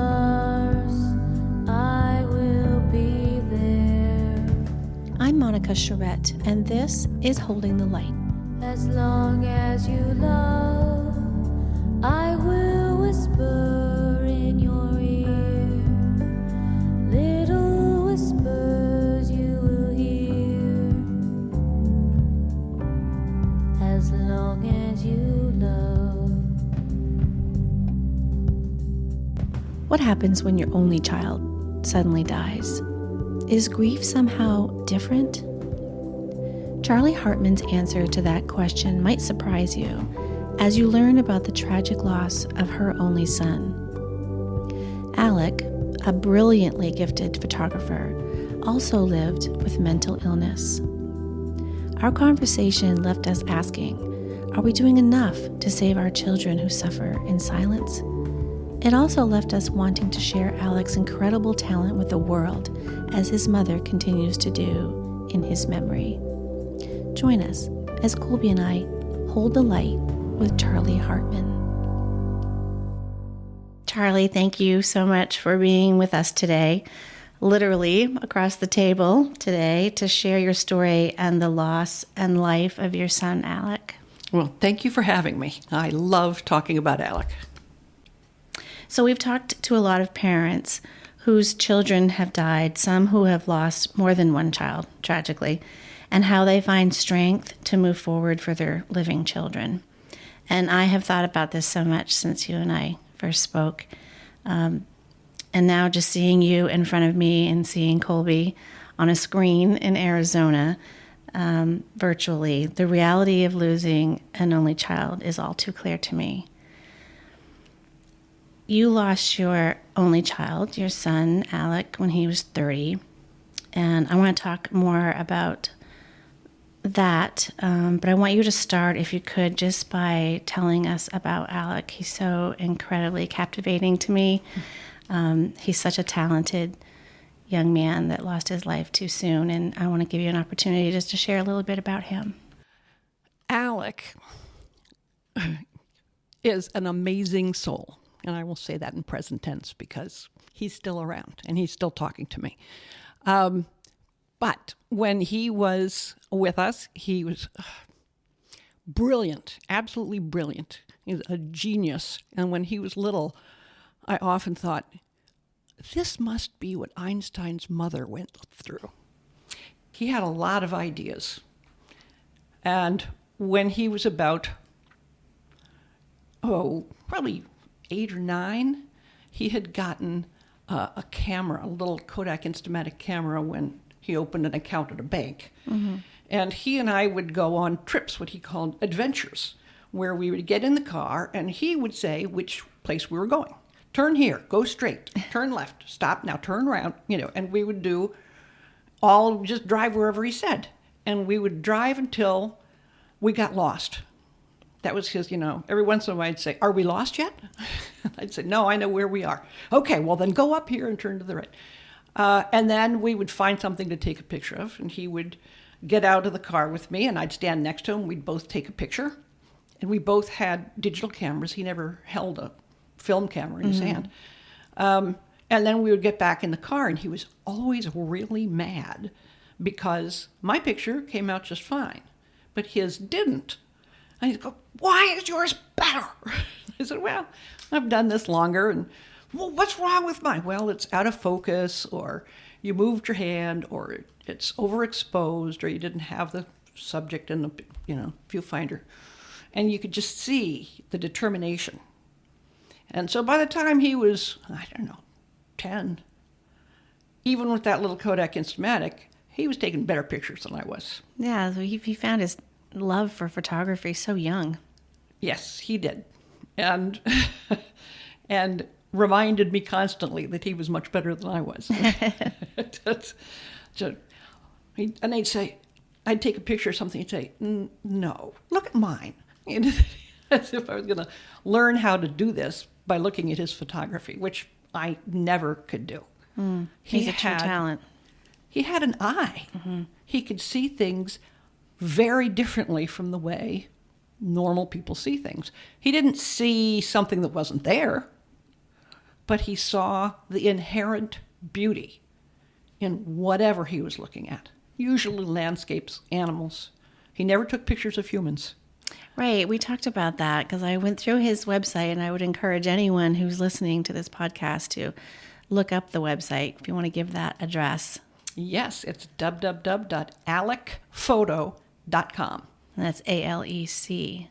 stars, I will be there. I'm Monica Charette, and this is Holding the Light. As long as you love, I will whisper in your ear. Little whispers you will hear. As long as you love. What happens when your only child suddenly dies? Is grief somehow different? Charlie Hartman's answer to that question might surprise you as you learn about the tragic loss of her only son. Alec, a brilliantly gifted photographer, also lived with mental illness. Our conversation left us asking, are we doing enough to save our children who suffer in silence? It also left us wanting to share Alec's incredible talent with the world as his mother continues to do in his memory. Join us as Colby and I hold the light with Charlie Hartman. Charlie, thank you so much for being with us today, literally across the table today, to share your story and the loss and life of your son, Alec. Well, thank you for having me. I love talking about Alec. So we've talked to a lot of parents whose children have died, some who have lost more than one child, tragically, and how they find strength to move forward for their living children. And I have thought about this so much since you and I first spoke. And now just seeing you in front of me and seeing Colby on a screen in Arizona, virtually, the reality of losing an only child is all too clear to me. You lost your only child, your son, Alec, when he was 30. And I want to talk more about that, but I want you to start, if you could, just by telling us about Alec. He's so incredibly captivating to me. He's such a talented young man that lost his life too soon, and I want to give you an opportunity just to share a little bit about him. Alec is an amazing soul, and I will say that in present tense because he's still around and he's still talking to me. But when he was with us, he was brilliant, absolutely brilliant. He's a genius. And when he was little, I often thought, this must be what Einstein's mother went through. He had a lot of ideas. And when he was about, probably 8 or 9, he had gotten a camera, a little Kodak Instamatic camera when he opened an account at a bank. Mm-hmm. And he and I would go on trips, what he called adventures, where we would get in the car and he would say which place we were going. Turn here, go straight, turn left, stop, now turn around, and we would just drive wherever he said. And we would drive until we got lost. That was his, every once in a while I'd say, are we lost yet? I'd say, no, I know where we are. Okay, well then go up here and turn to the right. And then we would find something to take a picture of, and he would get out of the car with me, and I'd stand next to him. We'd both take a picture, and we both had digital cameras. He never held a film camera in his hand. And then we would get back in the car, and he was always really mad because my picture came out just fine, but his didn't. And he'd go, why is yours better? I said, well, I've done this longer, and well, what's wrong with mine? Well, it's out of focus, or you moved your hand, or it's overexposed, or you didn't have the subject in the viewfinder. And you could just see the determination. And so by the time he was, 10, even with that little Kodak Instamatic, he was taking better pictures than I was. Yeah, so he found his love for photography so young. Yes, he did. And reminded me constantly that he was much better than I was. And I'd take a picture of something, he'd say, no, look at mine. As if I was going to learn how to do this by looking at his photography, which I never could do. He's a true talent. He had an eye. Mm-hmm. He could see things very differently from the way normal people see things. He didn't see something that wasn't there, but he saw the inherent beauty in whatever he was looking at, usually landscapes, animals. He never took pictures of humans. Right. We talked about that because I went through his website, and I would encourage anyone who's listening to this podcast to look up the website if you want to give that address. Yes, it's www.alecphoto.com. And that's ALEC.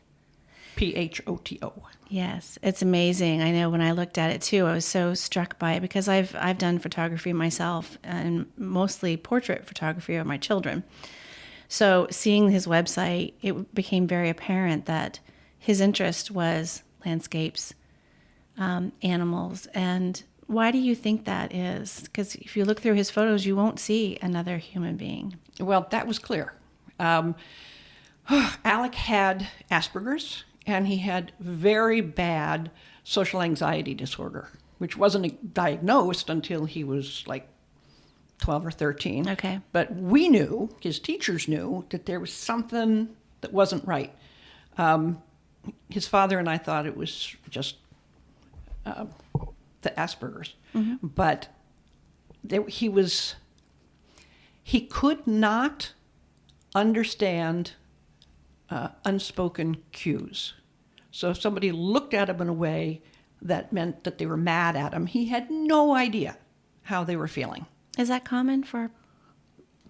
PHOTO. Yes, it's amazing. I know when I looked at it too, I was so struck by it because I've done photography myself, and mostly portrait photography of my children. So seeing his website, it became very apparent that his interest was landscapes, animals. And why do you think that is? Because if you look through his photos, you won't see another human being. Well, that was clear. Alec had Asperger's, and he had very bad social anxiety disorder, which wasn't diagnosed until he was like 12 or 13. Okay. But we knew, his teachers knew, that there was something that wasn't right. His father and I thought it was just the Asperger's. Mm-hmm. But he could not understand unspoken cues. So if somebody looked at him in a way that meant that they were mad at him, he had no idea how they were feeling. Is that common for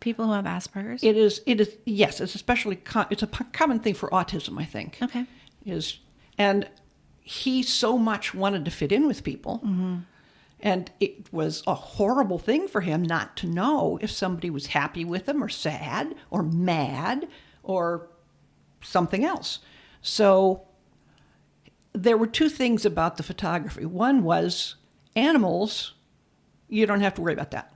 people who have Asperger's? It is. Yes, it's especially it's a common thing for autism, I think. Okay. And he so much wanted to fit in with people, mm-hmm. and it was a horrible thing for him not to know if somebody was happy with him or sad or mad or something else. So there were two things about the photography. One was animals. You don't have to worry about that.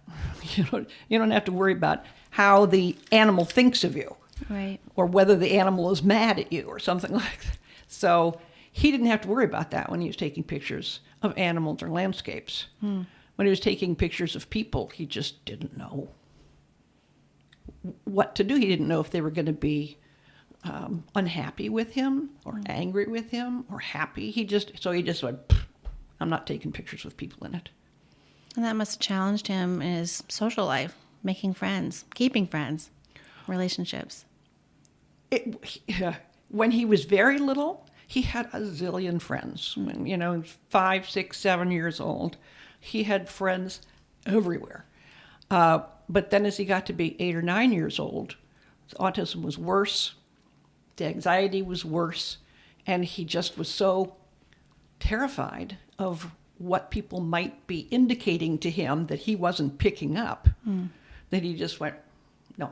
You don't have to worry about how the animal thinks of you, right? Or whether the animal is mad at you or something like that. So he didn't have to worry about that when he was taking pictures of animals or landscapes. When he was taking pictures of people, he just didn't know what to do. He didn't know if they were going to be unhappy with him or angry with him or happy. He just went, I'm not taking pictures with people in it. And that must have challenged him in his social life, making friends, keeping friends, relationships. When he was very little, he had a zillion friends. When, 5, 6, 7 years old, he had friends everywhere. But then as he got to be 8 or 9 years old, his autism was worse, the anxiety was worse, and he just was so terrified of what people might be indicating to him that he wasn't picking up, that he just went, no.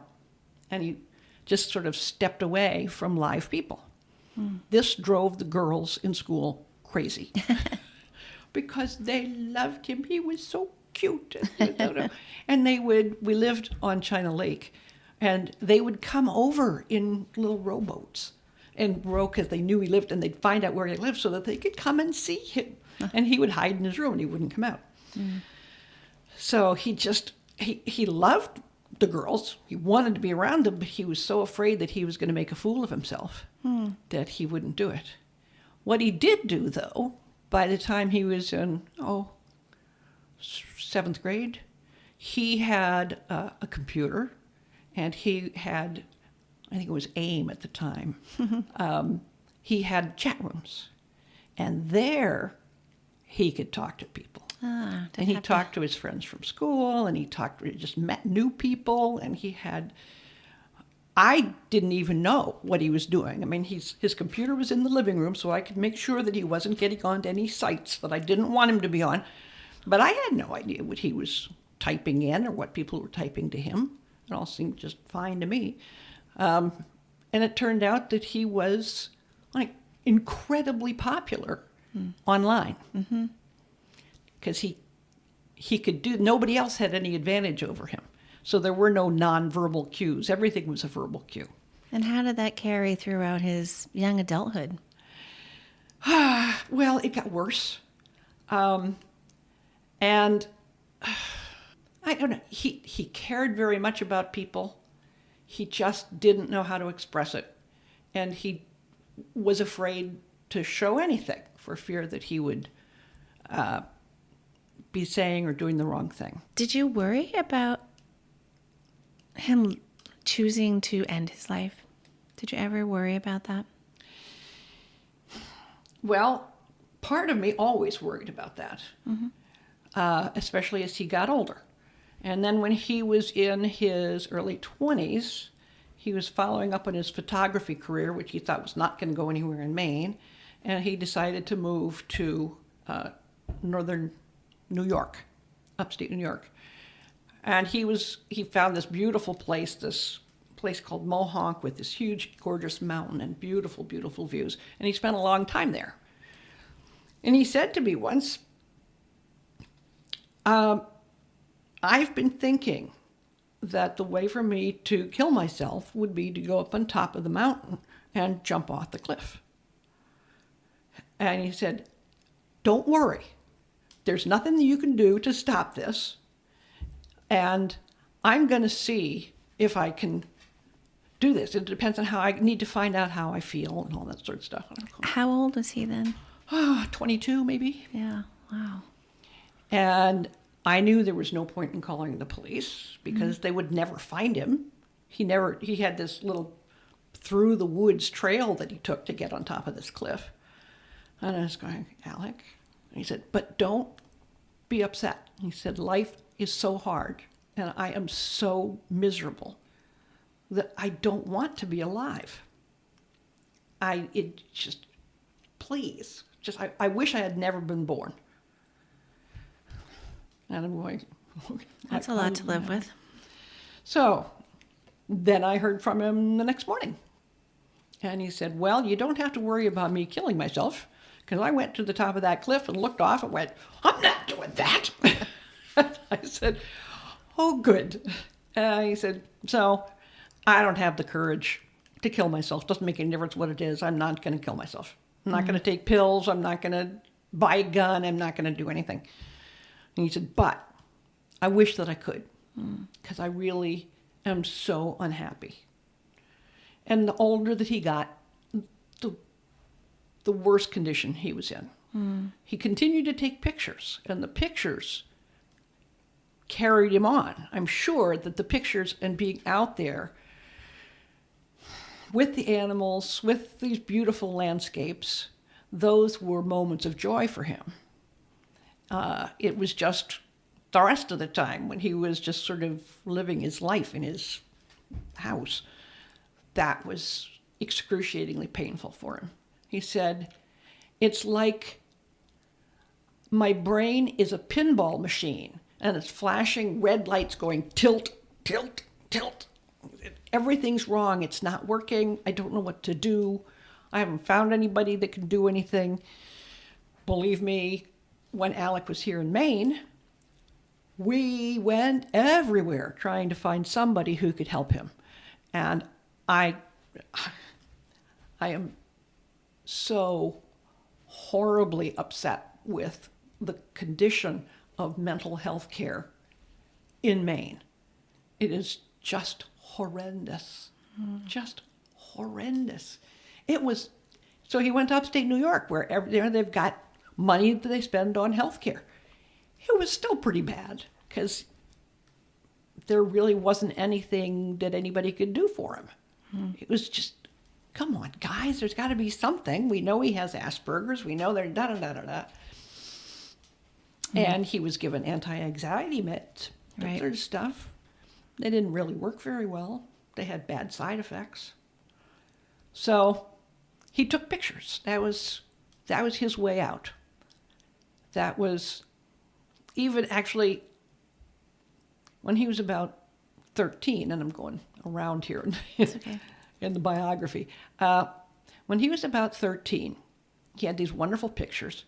And he just sort of stepped away from live people. This drove the girls in school crazy because they loved him. He was so cute. And we lived on China Lake, and they would come over in little rowboats and row because they knew he lived, and they'd find out where he lived so that they could come and see him. And he would hide in his room and he wouldn't come out. So he loved the girls. He wanted to be around them, but he was so afraid that he was going to make a fool of himself that he wouldn't do it. What he did do, though, by the time he was in, 7th grade, he had a computer, and he had, I think it was AIM at the time, he had chat rooms. And there he could talk to people. And he talked to his friends from school, and he just met new people, and I didn't even know what he was doing. I mean, his computer was in the living room, so I could make sure that he wasn't getting onto any sites that I didn't want him to be on. But I had no idea what he was typing in or what people were typing to him. It all seemed just fine to me. And it turned out that he was incredibly popular online. Because he could do, nobody else had any advantage over him. So there were no nonverbal cues. Everything was a verbal cue. And how did that carry throughout his young adulthood? Well, it got worse. And I don't know, he cared very much about people. He just didn't know how to express it. And he was afraid to show anything for fear that he would be saying or doing the wrong thing. Did you worry about him choosing to end his life? Did you ever worry about that? Well, part of me always worried about that, especially as he got older. And then when he was in his early 20s, he was following up on his photography career, which he thought was not going to go anywhere in Maine, and he decided to move to northern New York, upstate New York. And he found this beautiful place, called Mohonk, with this huge, gorgeous mountain and beautiful, beautiful views. And he spent a long time there. And he said to me once, I've been thinking that the way for me to kill myself would be to go up on top of the mountain and jump off the cliff. And he said, don't worry. There's nothing that you can do to stop this. And I'm going to see if I can do this. It depends on how I need to find out how I feel and all that sort of stuff. How old was he then? 22 maybe. Yeah, wow. And I knew there was no point in calling the police because they would never find him. He had this little through the woods trail that he took to get on top of this cliff. And I was going, Alec? And he said, but don't be upset. He said, life is so hard and I am so miserable that I don't want to be alive. Please, I wish I had never been born. And I'm going, okay, That's a lot to live with. So then I heard from him the next morning. And he said, well, you don't have to worry about me killing myself, because I went to the top of that cliff and looked off and went, I'm not doing that. I said, oh, good. He said, so I don't have the courage to kill myself. Doesn't make any difference what it is. I'm not going to kill myself. I'm not going to take pills. I'm not going to buy a gun. I'm not going to do anything. And he said, but I wish that I could, because I really am so unhappy. And the older that he got, the worse condition he was in. He continued to take pictures, and the pictures carried him on. I'm sure that the pictures and being out there with the animals, with these beautiful landscapes, those were moments of joy for him. It was just the rest of the time when he was just sort of living his life in his house, that was excruciatingly painful for him. He said, it's like my brain is a pinball machine and it's flashing red lights going tilt, tilt, tilt. Everything's wrong. It's not working. I don't know what to do. I haven't found anybody that can do anything. Believe me, when Alec was here in Maine, we went everywhere trying to find somebody who could help him. And I am so horribly upset with the condition of mental health care in Maine. It is just horrendous. Just horrendous. It was, so he went to upstate New York where they've got money that they spend on health care. It was still pretty bad because there really wasn't anything that anybody could do for him. It was just, come on, guys, there's got to be something. We know he has Asperger's. We know they're da-da-da-da-da. And he was given anti-anxiety meds, that sort of stuff. They didn't really work very well. They had bad side effects. So he took pictures. That was his way out. That was even actually when he was about 13, and I'm going around here in the biography. When he was about 13, he had these wonderful pictures,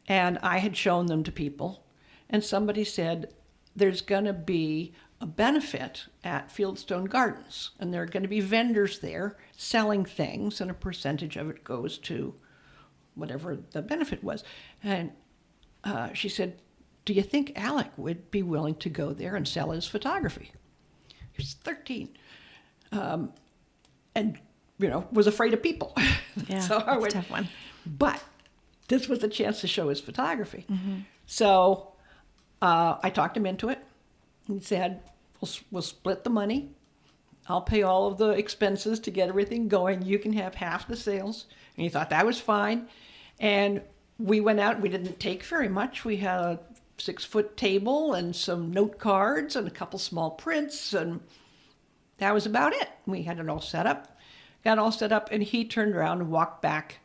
and I had shown them to people, and somebody said, there's going to be a benefit at Fieldstone Gardens, and there are going to be vendors there selling things, and a percentage of it goes to whatever the benefit was. And she said, do you think Alec would be willing to go there and sell his photography? He was 13. And, was afraid of people. Yeah, so I went, a tough one. But this was a chance to show his photography. So I talked him into it. He said, we'll split the money. I'll pay all of the expenses to get everything going. You can have half the sales. And he thought that was fine. And we went out. We didn't take very much. We had a 6-foot table and some note cards and a couple small prints. And that was about it. We had it all set up. Got all set up. And he turned around and walked back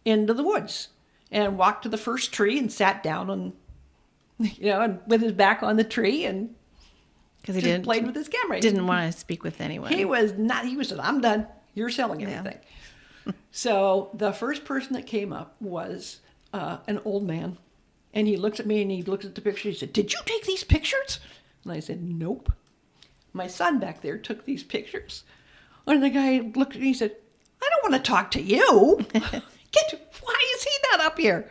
into the woods and walked to the first tree and sat down and, and with his back on the tree and Because he didn't played with his camera. Didn't want to speak with anyone. He was not. He was. I'm done. You're selling everything. Yeah. So the first person that came up was an old man, and he looks at me and he looks at the picture. He said, "Did you take these pictures?" And I said, "Nope. My son back there took these pictures." And the guy looked at me and said, "I don't want to talk to you. Why do you see that up here?"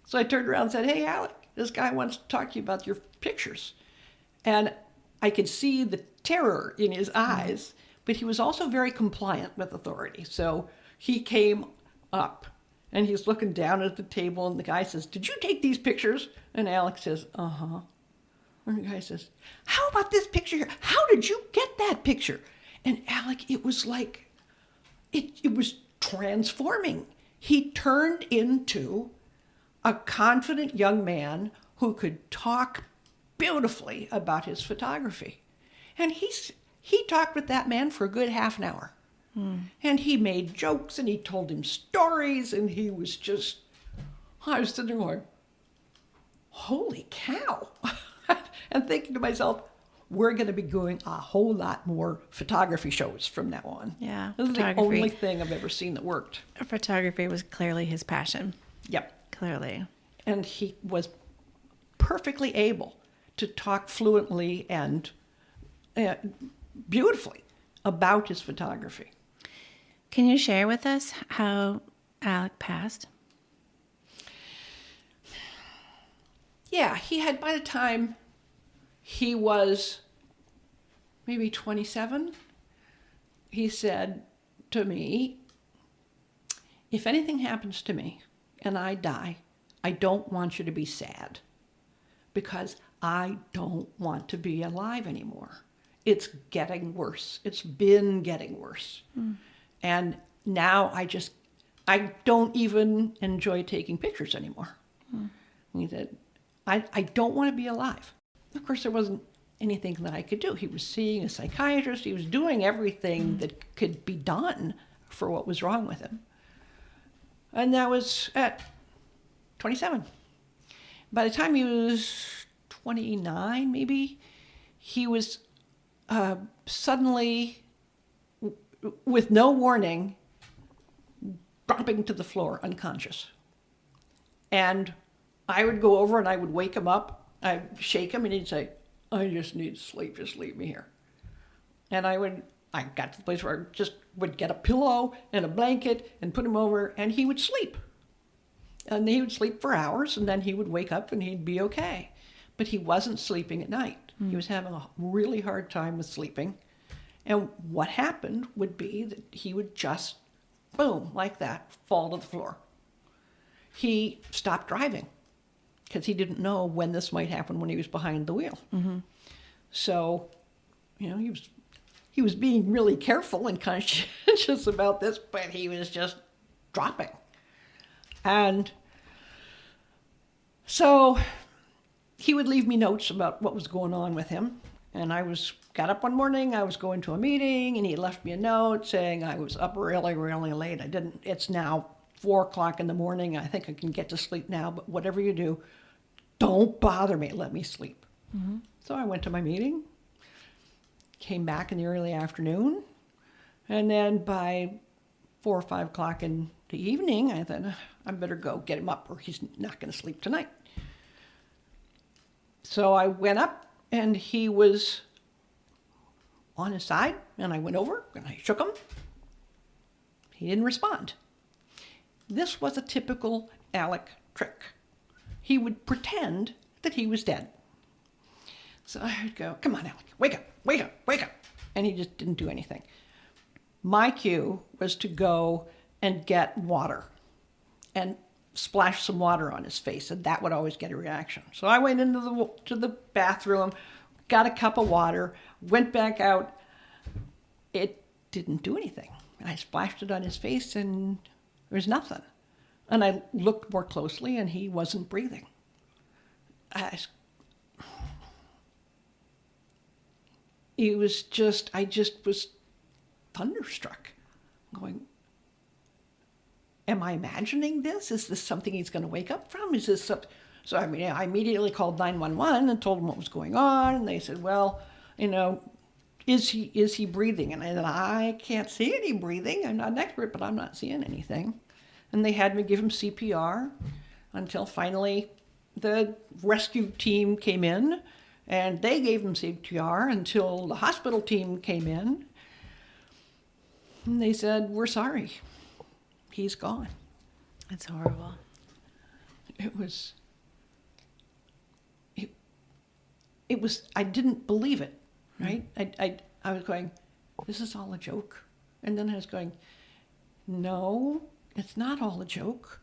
So I turned around and said, "Hey, Alec, this guy wants to talk to you about your pictures." And I could see the terror in his eyes, but he was also very compliant with authority. So he came up and he's looking down at the table and the guy says, "Did you take these pictures?" And Alec says, "Uh-huh." And the guy says, "How about this picture here? How did you get that picture?" And Alec, it was like, it was transforming. He turned into a confident young man who could talk beautifully about his photography. And he talked with that man for a good half an hour. And he made jokes and he told him stories and he was just, I was sitting there going, holy cow. And thinking to myself, we're going to be doing a whole lot more photography shows from now on. Yeah. This is the only thing I've ever seen that worked. Photography was clearly his passion. Yep. Clearly. And he was perfectly able to talk fluently and beautifully about his photography. Can you share with us how Alec passed? Yeah, he had, by the time he was maybe 27, he said to me, "If anything happens to me and I die, I don't want you to be sad because I don't want to be alive anymore. It's getting worse. It's been getting worse. And now I don't even enjoy taking pictures anymore." He said, I don't want to be alive. Of course, there wasn't anything that I could do. He was seeing a psychiatrist. He was doing everything that could be done for what was wrong with him. And that was at 27. By the time he was 29, maybe, he was suddenly, with no warning, dropping to the floor unconscious. And I would go over and I would wake him up. I'd shake him and he'd say, "I just need sleep, just leave me here." And I got to the place where I just would get a pillow and a blanket and put him over and he would sleep. And he would sleep for hours and then he would wake up and he'd be okay. But he wasn't sleeping at night. He was having a really hard time with sleeping. And what happened would be that he would just, boom, like that, fall to the floor. He stopped driving because he didn't know when this might happen when he was behind the wheel. So, he was being really careful and conscientious about this, but he was just dropping. And so he would leave me notes about what was going on with him. And got up one morning, I was going to a meeting, and he left me a note saying I was up really, really late. It's now 4:00 in the morning. I think I can get to sleep now, but whatever you do, don't bother me. Let me sleep. So I went to my meeting, came back in the early afternoon, and then by 4 or 5 o'clock in the evening, I thought, I better go get him up or he's not going to sleep tonight. So I went up and he was on his side and I went over and I shook him. He didn't respond. This was a typical Alec trick. He would pretend that he was dead. So I would go, "Come on, Alec, wake up, wake up, wake up." And he just didn't do anything. My cue was to go and get water. And splash some water on his face, and that would always get a reaction. So I went into the bathroom, got a cup of water, went back out. It didn't do anything. I splashed it on his face, and there was nothing. And I looked more closely, and he wasn't breathing. I just was thunderstruck, going, am I imagining this? Is this something he's going to wake up from? Is this something? So I immediately called 911 and told them what was going on. And they said, well, is he breathing? And I said, I can't see any breathing. I'm not an expert, but I'm not seeing anything. And they had me give him CPR until finally the rescue team came in, and they gave him CPR until the hospital team came in. And they said, we're sorry. He's gone. That's horrible. It was, I didn't believe it, right? I was going, this is all a joke. And then I was going, no, it's not all a joke.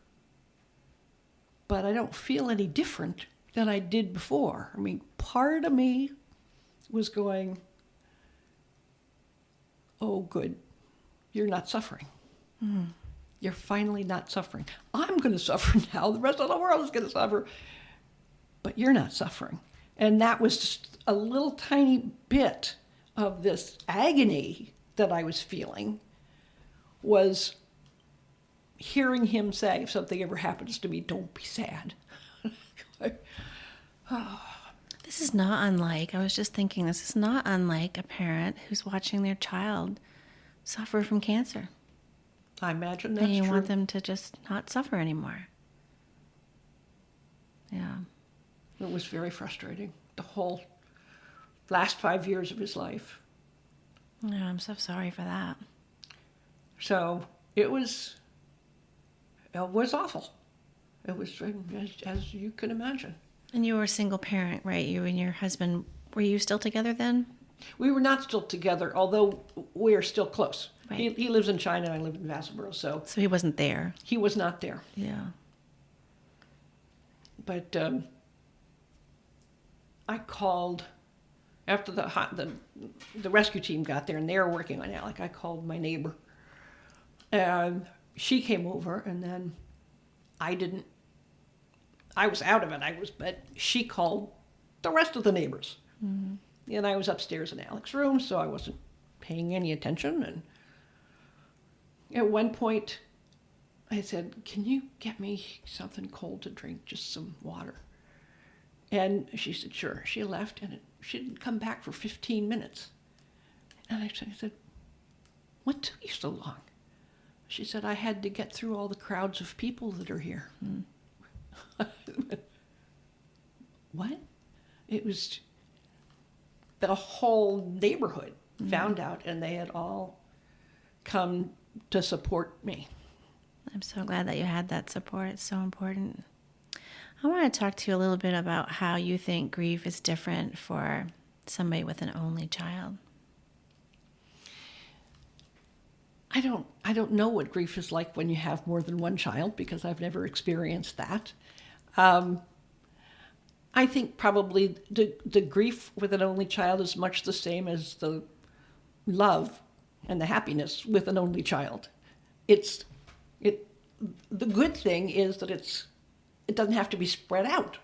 But I don't feel any different than I did before. I mean, part of me was going, oh, good, you're not suffering. Mm. You're finally not suffering. I'm going to suffer now. The rest of the world is going to suffer. But you're not suffering. And that was just a little tiny bit of this agony that I was feeling, was hearing him say, if something ever happens to me, don't be sad. This is not unlike, I was just thinking, this is not unlike a parent who's watching their child suffer from cancer. I imagine that's true. And you want them to just not suffer anymore. Yeah. It was very frustrating, the whole last 5 years of his life. Yeah, I'm so sorry for that. So it was awful. It was, as you can imagine. And you were a single parent, right? You and your husband, were you still together then? We were not still together, although we are still close. Right. He lives in China, and I live in Aspberger, so he wasn't there. He was not there. Yeah. But I called after the rescue team got there, and they were working on Alec. I called my neighbor, and she came over, and then I was out of it. But she called the rest of the neighbors. Mm-hmm. And I was upstairs in Alec's room, so I wasn't paying any attention. And at one point, I said, can you get me something cold to drink, just some water? And she said, sure. She left, and she didn't come back for 15 minutes. And I said, what took you so long? She said, I had to get through all the crowds of people that are here. Mm. What? It was the whole neighborhood found out, and they had all come to support me. I'm so glad that you had that support. It's so important. I want to talk to you a little bit about how you think grief is different for somebody with an only child. I don't know what grief is like when you have more than one child, because I've never experienced that. I think probably the grief with an only child is much the same as the love and the happiness with an only child. The good thing is that it doesn't have to be spread out.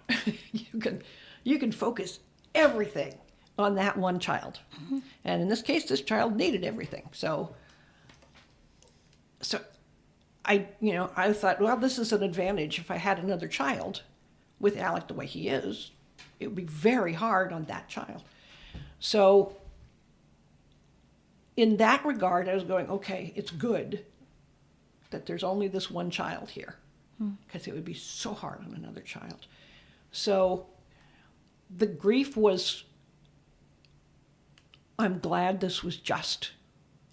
You can focus everything on that one child. Mm-hmm. And in this case, this child needed everything. So I thought, well, this is an advantage. If I had another child with Alec the way he is, it would be very hard on that child. So in that regard, I was going, okay, it's good that there's only this one child here, because it would be so hard on another child. So the grief was, I'm glad this was just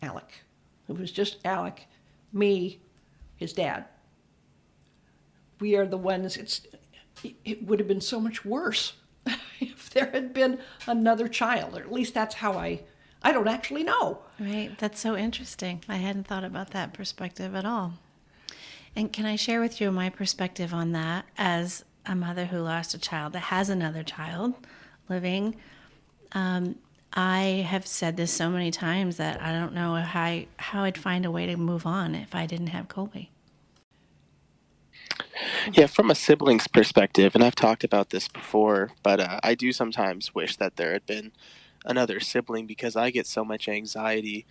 Alec. It was just Alec, me, his dad. We are the ones, it would have been so much worse if there had been another child, or at least that's how I don't actually know. Right, that's so interesting. I hadn't thought about that perspective at all. And can I share with you my perspective on that as a mother who lost a child that has another child living? I have said this so many times that I don't know how I'd find a way to move on if I didn't have Colby. Yeah, from a sibling's perspective, and I've talked about this before, but I do sometimes wish that there had been another sibling because I get so much anxiety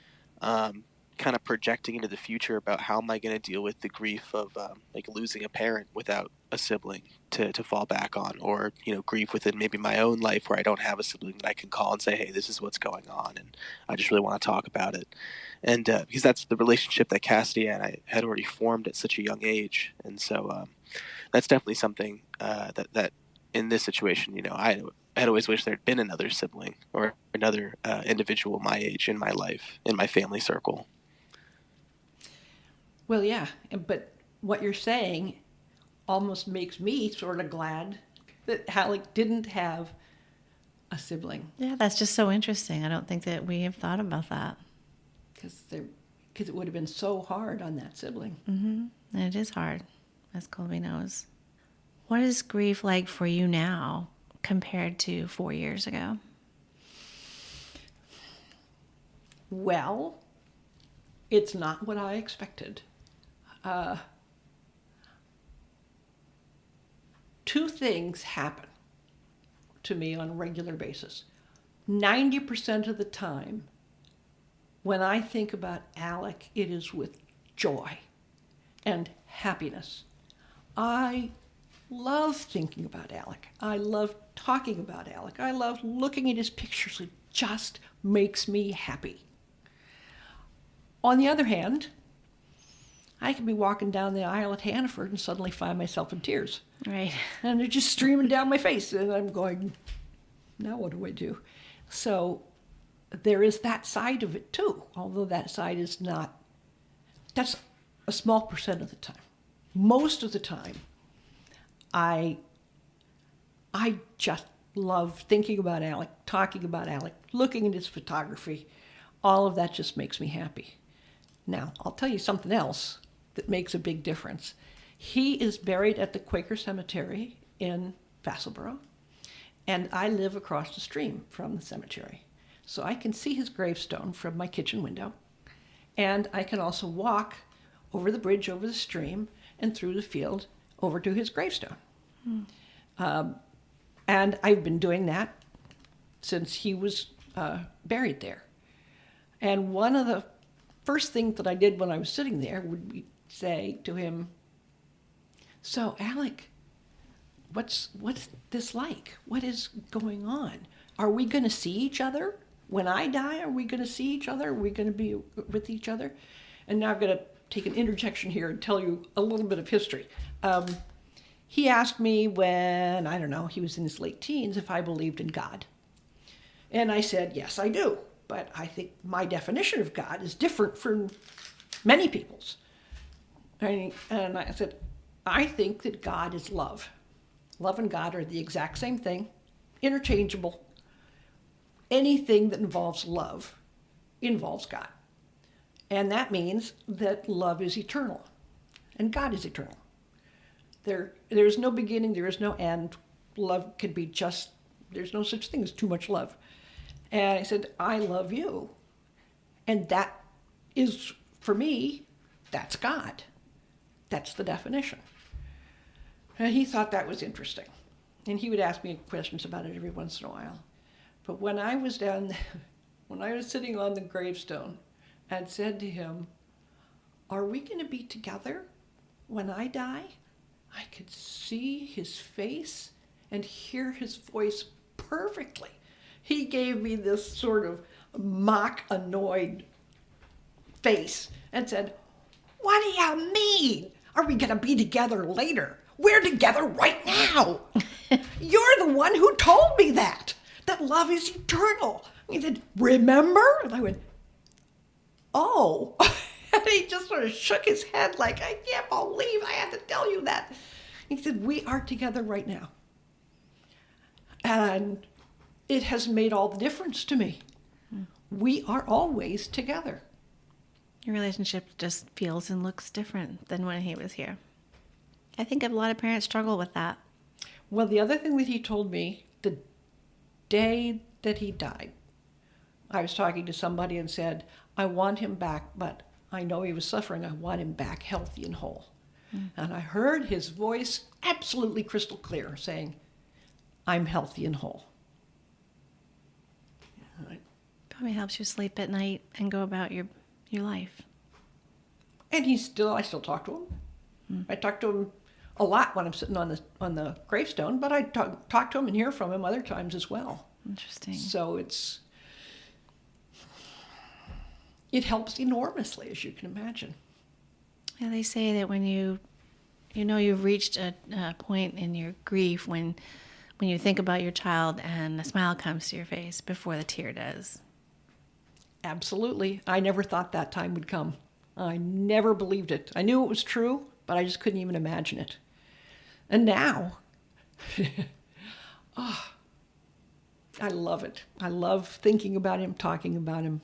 kind of projecting into the future about how am I going to deal with the grief of like losing a parent without a sibling to fall back on, or grief within maybe my own life where I don't have a sibling that I can call and say, hey, this is what's going on, and I just really want to talk about it. And because that's the relationship that Cassidy and I had already formed at such a young age, and so that's definitely something that in this situation, I had always wished there had been another sibling or another individual my age in my life, in my family circle. Well, yeah, but what you're saying almost makes me sort of glad that Alec didn't have a sibling. Yeah, that's just so interesting. I don't think that we have thought about that. Because it would have been so hard on that sibling. Mm-hmm. And it is hard, as Colby knows. What is grief like for you now compared to 4 years ago? Well, it's not what I expected. Two things happen to me on a regular basis. 90% of the time, when I think about Alec, it is with joy and happiness. I love thinking about Alec. I love talking about Alec. I love looking at his pictures. It just makes me happy. On the other hand, I can be walking down the aisle at Hannaford and suddenly find myself in tears. Right. And they're just streaming down my face. And I'm going, now what do I do? So there is that side of it too, although that side is not, that's a small percent of the time. Most of the time, I just love thinking about Alec, talking about Alec, looking at his photography. All of that just makes me happy. Now, I'll tell you something else that makes a big difference. He is buried at the Quaker Cemetery in Vassalboro, and I live across the stream from the cemetery. So I can see his gravestone from my kitchen window, and I can also walk over the bridge over the stream and through the field over to his gravestone. And I've been doing that since he was buried there. And one of the first things that I did when I was sitting there would be say to him, so Alec, what's this like? What is going on? Are we going to see each other? When I die, are we going to see each other? Are we going to be with each other? And now I'm going to take an interjection here and tell you a little bit of history. He asked me when, I don't know, he was in his late teens, if I believed in God. And I said, yes, I do. But I think my definition of God is different from many people's. And I said, I think that God is love. Love and God are the exact same thing, interchangeable. Anything that involves love involves God. And that means that love is eternal, and God is eternal. There's no beginning, there is no end. Love can be just, there's no such thing as too much love. And I said, I love you. And that is, for me, that's God. That's the definition. And he thought that was interesting. And he would ask me questions about it every once in a while. But when I was when I was sitting on the gravestone and said to him, are we going to be together when I die? I could see his face and hear his voice perfectly. He gave me this sort of mock annoyed face and said, what do you mean? Are we going to be together later? We're together right now. You're the one who told me that love is eternal. He said, remember? And I went, oh. And he just sort of shook his head like, I can't believe I had to tell you that. He said, we are together right now. And it has made all the difference to me. We are always together. Your relationship just feels and looks different than when he was here. I think a lot of parents struggle with that. Well, the other thing that he told me, the day that he died, I was talking to somebody and said, I want him back, but I know he was suffering. I want him back healthy and whole. And I heard his voice absolutely crystal clear saying, I'm healthy and whole. Probably helps you sleep at night and go about your life. And I still talk to him. I talk to him a lot when I'm sitting on the gravestone, but I talk to him and hear from him other times as well. Interesting. So it helps enormously, as you can imagine. Yeah, they say that when you know you've reached a point in your grief when you think about your child and a smile comes to your face before the tear does. Absolutely. I never thought that time would come. I never believed it. I knew it was true, but I just couldn't even imagine it. And now, I love it. I love thinking about him, talking about him,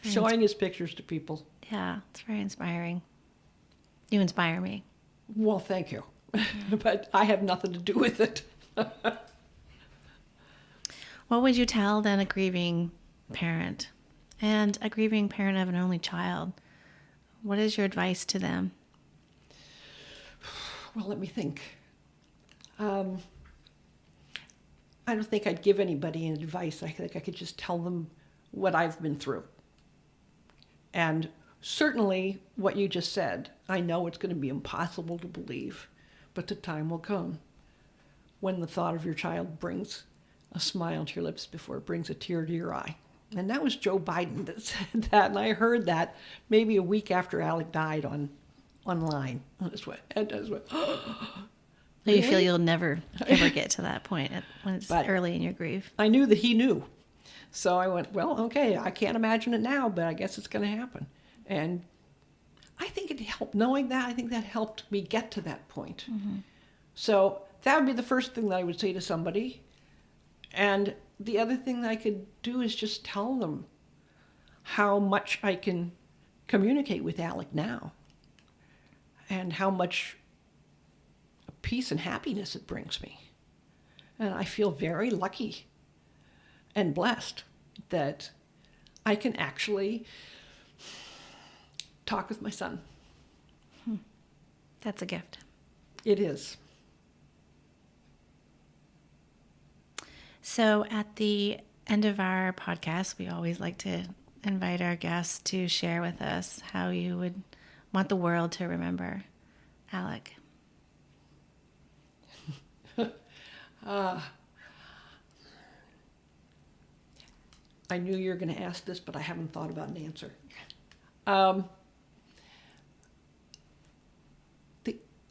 showing his pictures to people. Yeah, it's very inspiring. You inspire me. Well, thank you. But I have nothing to do with it. What would you tell then a grieving parent and a grieving parent of an only child? What is your advice to them? Well, let me think. I don't think I'd give anybody any advice. I think I could just tell them what I've been through. And certainly what you just said, I know it's going to be impossible to believe, but the time will come when the thought of your child brings a smile to your lips before it brings a tear to your eye. And that was Joe Biden that said that, and I heard that maybe a week after Alec died online. And I went, You feel you'll never, ever get to that point when it's early in your grief. I knew that he knew. So I went, well, okay, I can't imagine it now, but I guess it's going to happen. And I think it helped, knowing that, I think that helped me get to that point. Mm-hmm. So that would be the first thing that I would say to somebody. And the other thing that I could do is just tell them how much I can communicate with Alec now and how much peace and happiness it brings me. And I feel very lucky and blessed that I can actually talk with my son. That's a gift. It is. So at the end of our podcast, we always like to invite our guests to share with us how you would want the world to remember Alec. I knew you were going to ask this, but I haven't thought about an answer.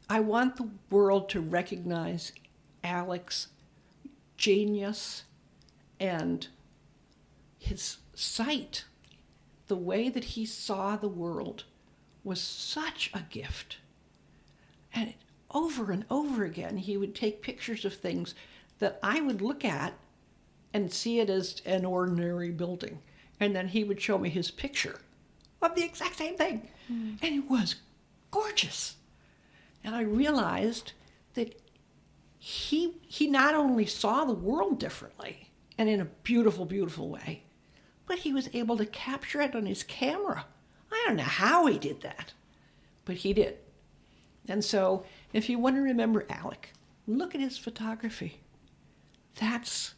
I want the world to recognize Alec's genius and his sight. The way that he saw the world was such a gift. And over and over again, he would take pictures of things that I would look at and see it as an ordinary building. And then he would show me his picture of the exact same thing. And it was gorgeous. And I realized that he not only saw the world differently and in a beautiful, beautiful way, but he was able to capture it on his camera. I don't know how he did that, but he did. And so if you want to remember Alec, look at his photography. That's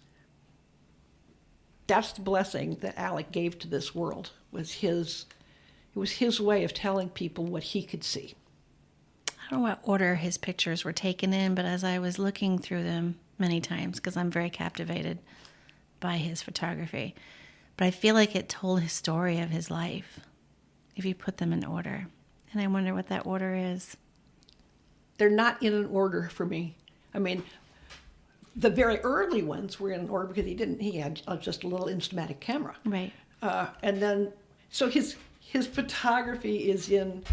the blessing that Alec gave to this world. It was his way of telling people what he could see. I don't know what order his pictures were taken in, but as I was looking through them many times, because I'm very captivated by his photography, but I feel like it told his story of his life if you put them in order. And I wonder what that order is. They're not in an order for me. I mean, the very early ones were in an order because he had just a little Instamatic camera. Right. And then, so his photography is in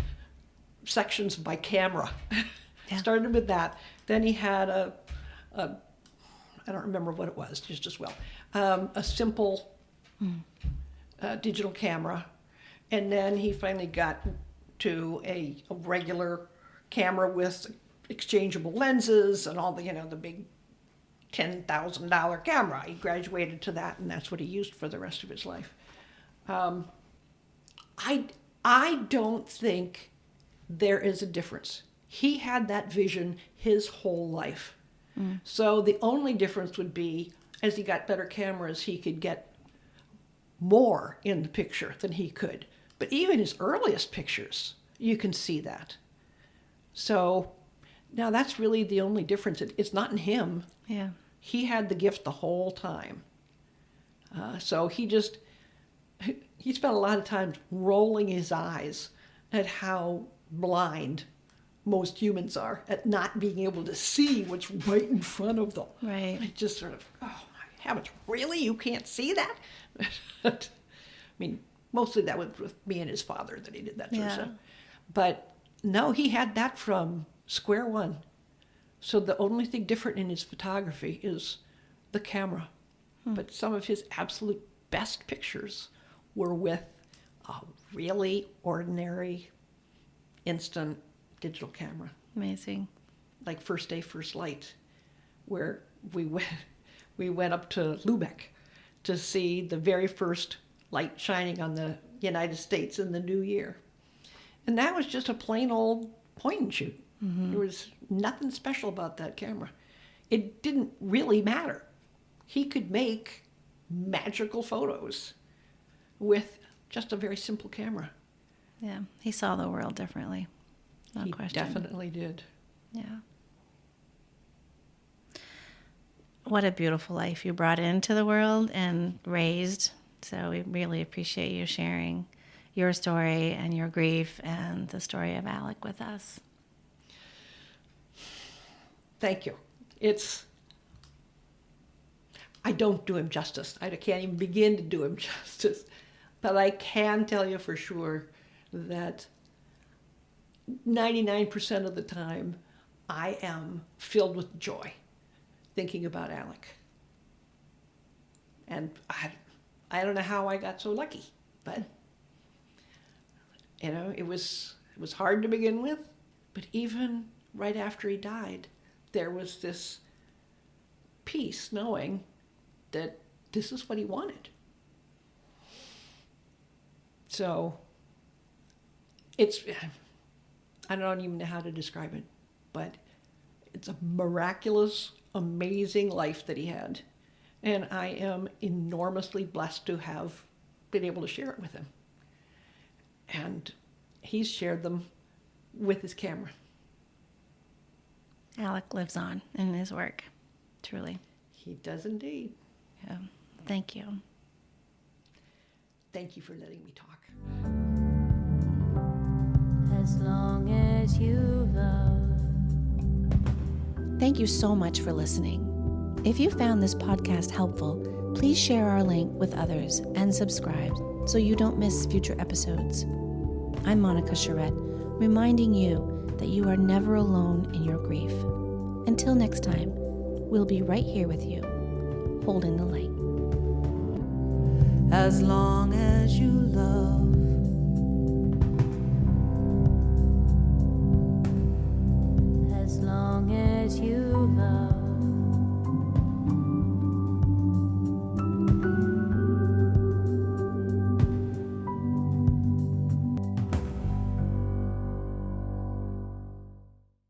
sections by camera. Yeah. Started with that. Then he had a I don't remember what it was, just as well, a simple digital camera. And then he finally got to a regular camera with exchangeable lenses and all the, the big $10,000 camera. He graduated to that, and that's what he used for the rest of his life. I don't think there is a difference. He had that vision his whole life. So the only difference would be, as he got better cameras, he could get more in the picture than he could. But even his earliest pictures, you can see that. So now that's really the only difference. It's not in him. Yeah. He had the gift the whole time. So he spent a lot of time rolling his eyes at how blind most humans are at not being able to see what's right in front of them. Right. It just sort of, oh my heavens, really? You can't see that? I mean, mostly that was with me and his father that he did that sort of stuff. But no, he had that from square one. So the only thing different in his photography is the camera. But some of his absolute best pictures were with a really ordinary instant digital camera. Amazing. Like First Day, First Light, where we went up to Lubeck to see the very first light shining on the United States in the new year. And that was just a plain old point and shoot. There was nothing special about that camera. It didn't really matter. He could make magical photos with just a very simple camera. Yeah. He saw the world differently. No He question. definitely did. Yeah. What a beautiful life you brought into the world and raised. So we really appreciate you sharing your story and your grief and the story of Alec with us. Thank you. I don't do him justice. I can't even begin to do him justice. But I can tell you for sure that 99% of the time I am filled with joy thinking about Alec. And I don't know how I got so lucky, but it was hard to begin with, but even right after he died, there was this peace knowing that this is what he wanted. So I don't even know how to describe it, but it's a miraculous, amazing life that he had. And I am enormously blessed to have been able to share it with him. And he's shared them with his camera. Alec lives on in his work, truly. He does indeed. Yeah. Thank you. Thank you for letting me talk. As long as you love. Thank you so much for listening. If you found this podcast helpful, please share our link with others and subscribe so you don't miss future episodes. I'm Monica Charette, reminding you that you are never alone in your grief. Until next time, we'll be right here with you, holding the light. As long as you love.